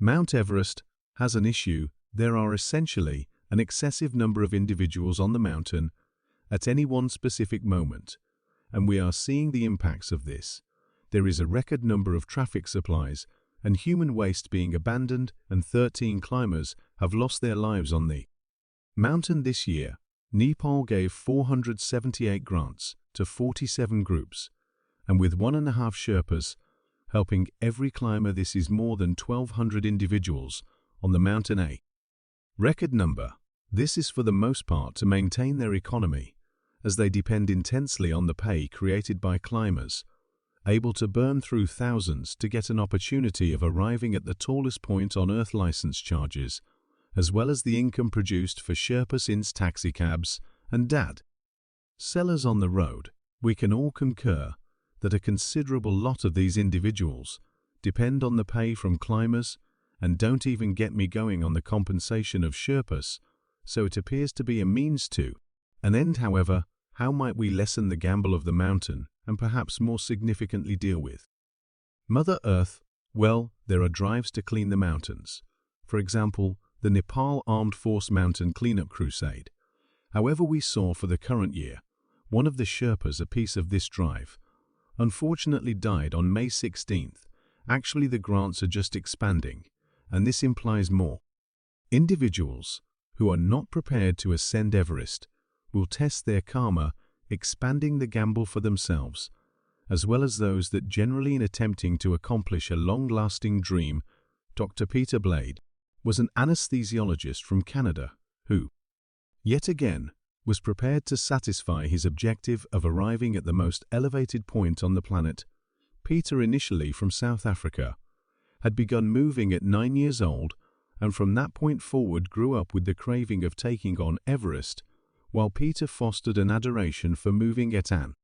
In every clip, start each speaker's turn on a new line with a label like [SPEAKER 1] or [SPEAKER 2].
[SPEAKER 1] Mount Everest has an issue. There are essentially an excessive number of individuals on the mountain at any one specific moment, and we are seeing the impacts of this. There is a record number of traffic supplies and human waste being abandoned, and 13 climbers have lost their lives on the mountain this year. Nepal gave 478 grants to 47 groups, and with 1.5 Sherpas helping every climber, this is more than 1,200 individuals on the mountain. A record number. This is for the most part to maintain their economy, as they depend intensely on the pay created by climbers, able to burn through thousands to get an opportunity of arriving at the tallest point on Earth. License charges, as well as the income produced for Sherpas in taxicabs and dad sellers on the road. We can all concur that a considerable lot of these individuals depend on the pay from climbers, and don't even get me going on the compensation of Sherpas, so it appears to be a means to an end. However, how might we lessen the gamble of the mountain and perhaps more significantly deal with Mother Earth? Well, there are drives to clean the mountains. For example, the Nepal Armed Force Mountain Cleanup Crusade. However, we saw for the current year, one of the Sherpas, a piece of this drive, unfortunately died on May 16th. Actually, the grants are just expanding, and this implies more individuals who are not prepared to ascend Everest will test their karma, expanding the gamble for themselves, as well as those that generally in attempting to accomplish a long-lasting dream. Dr. Peter Blade was an anesthesiologist from Canada who, yet again, was prepared to satisfy his objective of arriving at the most elevated point on the planet. Peter, initially from South Africa, had begun moving at 9 years old, and from that point forward grew up with the craving of taking on Everest, while Peter fostered an adoration for moving at an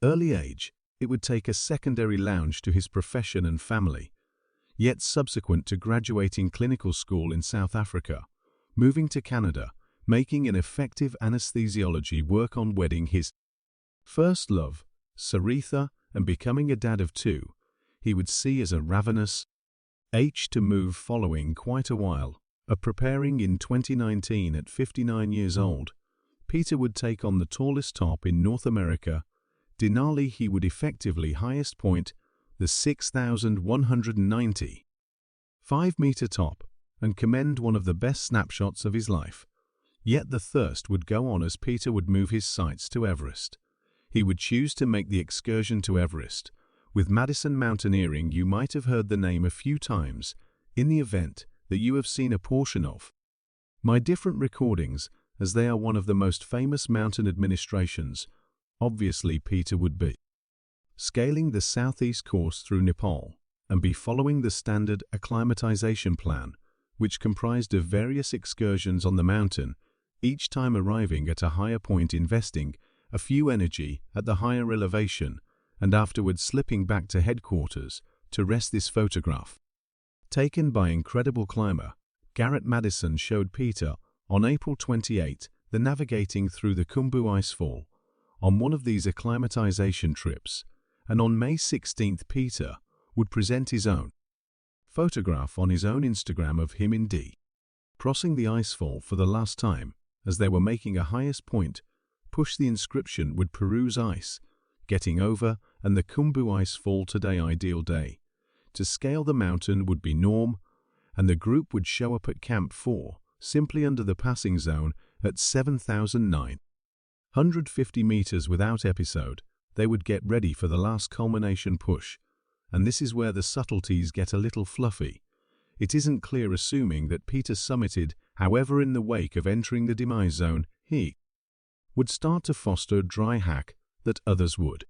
[SPEAKER 1] early age. It would take a secondary lounge to his profession and family. Yet subsequent to graduating clinical school in South Africa, moving to Canada, making an effective anesthesiology work on wedding his first love, Saritha, and becoming a dad of 2, he would see as a ravenous to move following quite a while of preparing. In 2019, at 59 years old, Peter would take on the tallest top in North America, Denali. He would effectively highest point, the 6,195-meter top, and commend one of the best snapshots of his life. Yet the thirst would go on as Peter would move his sights to Everest. He would choose to make the excursion to Everest. With Madison Mountaineering, you might have heard the name a few times in the event that you have seen a portion of my different recordings, as they are one of the most famous mountain administrations. Obviously, Peter would be scaling the southeast course through Nepal and be following the standard acclimatization plan, which comprised of various excursions on the mountain, each time arriving at a higher point, investing a few energy at the higher elevation, and afterwards slipping back to headquarters to rest. This photograph, taken by incredible climber Garrett Madison, showed Peter on April 28 the navigating through the Khumbu Icefall on one of these acclimatization trips, and on May 16 Peter would present his own photograph on his own Instagram of him in crossing the icefall for the last time, as they were making a highest point. Push the inscription would peruse ice, getting over, and the Khumbu Icefall today. Ideal day to scale the mountain would be norm, and the group would show up at Camp 4, simply under the passing zone at 7,950 meters without episode. They would get ready for the last culmination push, and this is where the subtleties get a little fluffy. It isn't clear, assuming that Peter summited. However, in the wake of entering the demise zone, he would start to foster dry hack that others would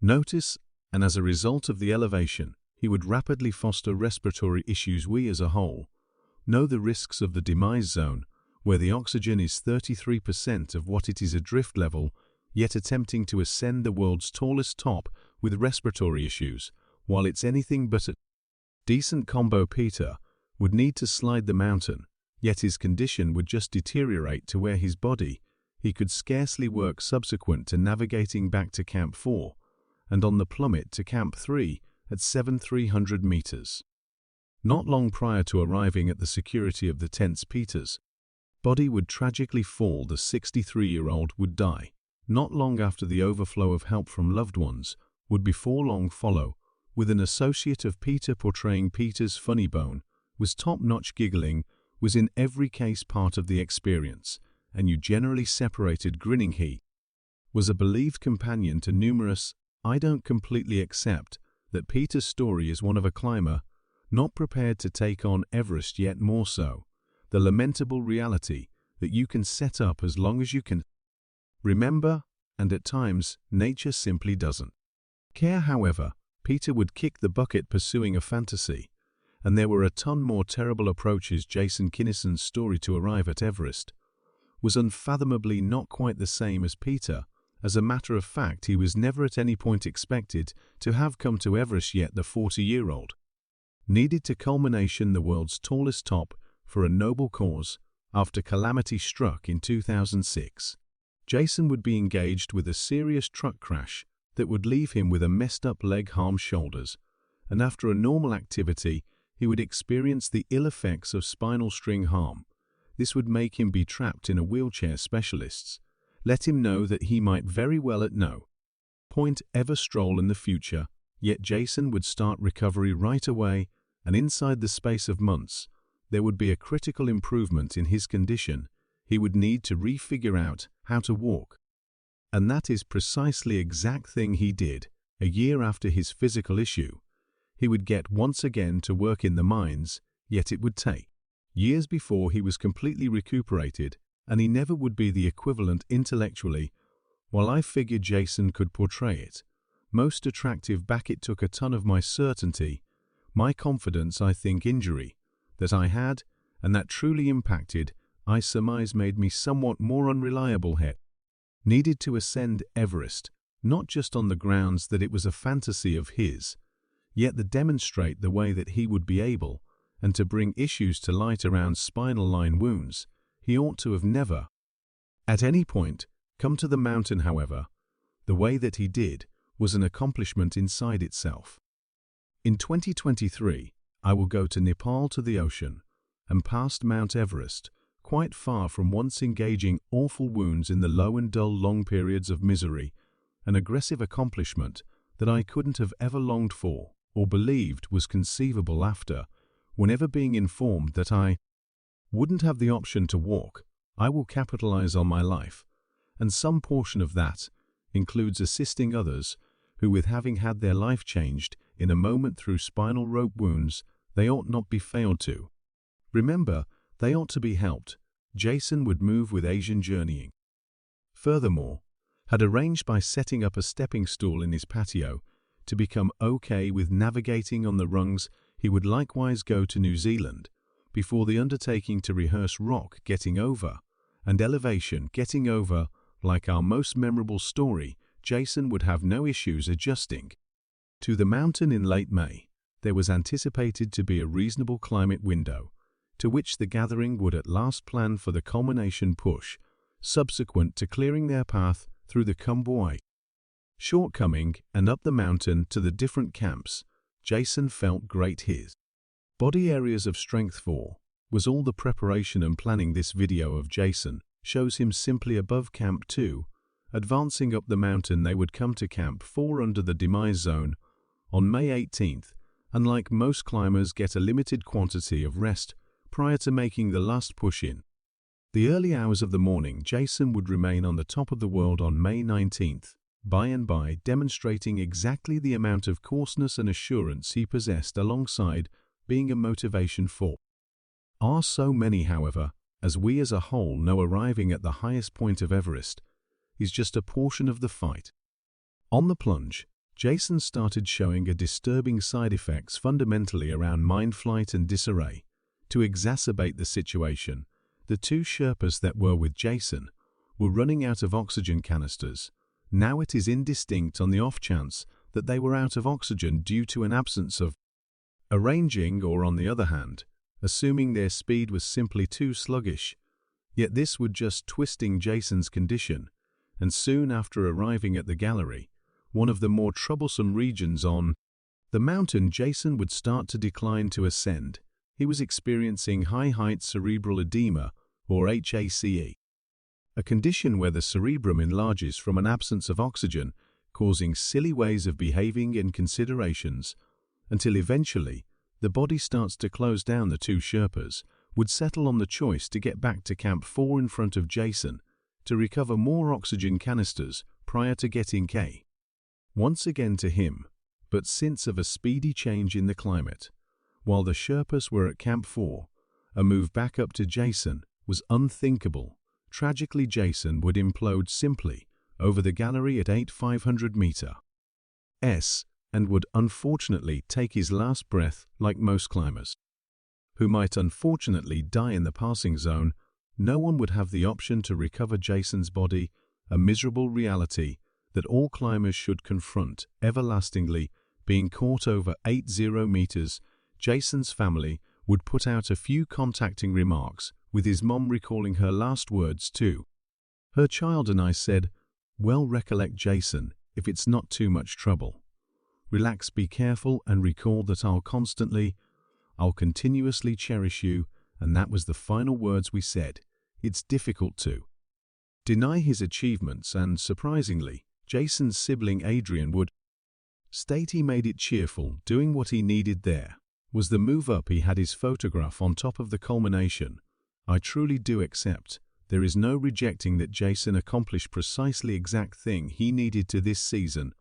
[SPEAKER 1] notice, and as a result of the elevation, he would rapidly foster respiratory issues. We as a whole know the risks of the demise zone, where the oxygen is 33% of what it is at drift level, yet attempting to ascend the world's tallest top with respiratory issues, while it's anything but a decent combo. Peter would need to slide the mountain, yet his condition would just deteriorate to where his body, he could scarcely work. Subsequent to navigating back to Camp 4, and on the plummet to Camp 3 at 7,300 meters. Not long prior to arriving at the security of the tents, Peter's body would tragically fall. The 63-year-old would die. Not long after, the overflow of help from loved ones would before long follow, with an associate of Peter portraying Peter's funny bone, was top-notch. Giggling was in every case part of the experience, and you generally separated grinning. He was a believed companion to numerous. I don't completely accept that Peter's story is one of a climber not prepared to take on Everest, yet more so the lamentable reality that you can set up as long as you can remember, and at times nature simply doesn't care. However, Peter would kick the bucket pursuing a fantasy, and there were a ton more terrible approaches. Jason Kinnison's story to arrive at Everest was unfathomably not quite the same as Peter. As a matter of fact, he was never at any point expected to have come to Everest, yet the 40-year-old needed to culmination the world's tallest top for a noble cause. After calamity struck in 2006, Jason would be engaged with a serious truck crash that would leave him with a messed up leg, arms, shoulders, and after a normal activity, he would experience the ill effects of spinal string harm. This would make him be trapped in a wheelchair. Specialists let him know that he might very well at no point ever stroll in the future, yet Jason would start recovery right away, and inside the space of months, there would be a critical improvement in his condition. He would need to refigure out how to walk. And that is precisely exact thing he did. A year after his physical issue, he would get once again to work in the mines, yet it would take years before he was completely recuperated, and he never would be the equivalent intellectually. While I figured Jason could portray it most attractive back, it took a ton of my certainty, my confidence, I think injury that I had, and that truly impacted, I surmise, made me somewhat more unreliable. He needed to ascend Everest, not just on the grounds that it was a fantasy of his, yet to demonstrate the way that he would be able, and to bring issues to light around spinal line wounds. He ought to have never, at any point, come to the mountain. However, the way that he did was an accomplishment inside itself. In 2023, I will go to Nepal, to the ocean, and past Mount Everest, quite far from once engaging awful wounds in the low and dull long periods of misery, an aggressive accomplishment that I couldn't have ever longed for or believed was conceivable. After, whenever being informed that I wouldn't have the option to walk, I will capitalize on my life, and some portion of that includes assisting others who, with having had their life changed in a moment through spinal rope wounds, they ought not be failed to. Remember, they ought to be helped. Jason would move with Asian journeying. Furthermore, had arranged by setting up a stepping stool in his patio to become okay with navigating on the rungs. He would likewise go to New Zealand before the undertaking to rehearse rock getting over and elevation getting over. Like our most memorable story, Jason would have no issues adjusting to the mountain. In late May, there was anticipated to be a reasonable climate window to which the gathering would at last plan for the culmination push, subsequent to clearing their path through the Kumboy shortcoming and up the mountain to the different camps. Jason felt great. His body areas of strength for was all the preparation and planning. This video of Jason shows him simply above Camp 2. Advancing up the mountain, they would come to Camp 4 under the demise zone on May 18th, and like most climbers, get a limited quantity of rest prior to making the last push in the early hours of the morning. Jason would remain on the top of the world on May 19th, by and by demonstrating exactly the amount of coarseness and assurance he possessed, alongside being a motivation for so many. However, as we as a whole know, arriving at the highest point of Everest is just a portion of the fight. On the plunge, Jason started showing a disturbing side effects fundamentally around mind flight and disarray. To exacerbate the situation, the two Sherpas that were with Jason were running out of oxygen canisters. Now it is indistinct on the off chance that they were out of oxygen due to an absence of arranging, or on the other hand, assuming their speed was simply too sluggish. Yet this would just twisting Jason's condition, and soon after arriving at the gallery, one of the more troublesome regions on the mountain, Jason would start to decline to ascend. he was experiencing high-height cerebral edema, or HACE, a condition where the cerebrum enlarges from an absence of oxygen, causing silly ways of behaving and considerations, until eventually the body starts to close down. The two Sherpas would settle on the choice to get back to Camp 4 in front of Jason to recover more oxygen canisters prior to getting K. Once again to him, but since of a speedy change in the climate. While the Sherpas were at Camp 4, a move back up to Jason was unthinkable. Tragically, Jason would implode simply over the gallery at 8,500 meters and would unfortunately take his last breath like most climbers, who might unfortunately die in the passing zone. No one would have the option to recover Jason's body, a miserable reality that all climbers should confront everlastingly. Being caught over 80 meters, Jason's family would put out a few contacting remarks, with his mom recalling her last words to her child, and I said, "Well, recollect, Jason, if it's not too much trouble. Relax, be careful, and recall that I'll continuously cherish you," and that was the final words we said. It's difficult to deny his achievements, and surprisingly, Jason's sibling Adrian would state he made it cheerful, doing what he needed. There was the move up. He had his photograph on top of the culmination. I truly do accept. There is no rejecting that Jason accomplished precisely exact thing he needed to this season.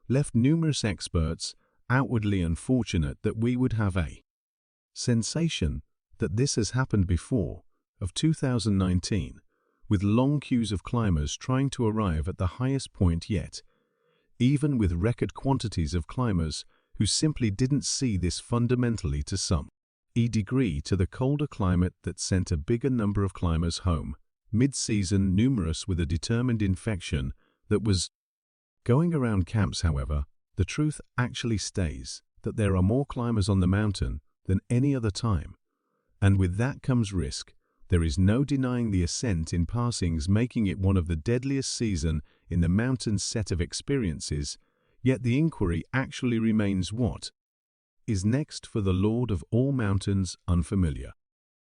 [SPEAKER 1] Left numerous experts outwardly unfortunate that we would have a sensation that this has happened before of 2019, with long queues of climbers trying to arrive at the highest point yet, even with record quantities of climbers who simply didn't see this fundamentally to some degree to the colder climate that sent a bigger number of climbers home mid-season, numerous with a determined infection that was going around camps. However, the truth actually stays that there are more climbers on the mountain than any other time, and with that comes risk. There is no denying the ascent in passings, making it one of the deadliest season in the mountain's set of experiences, yet the inquiry actually remains: what is next for the Lord of all mountains? Unfamiliar.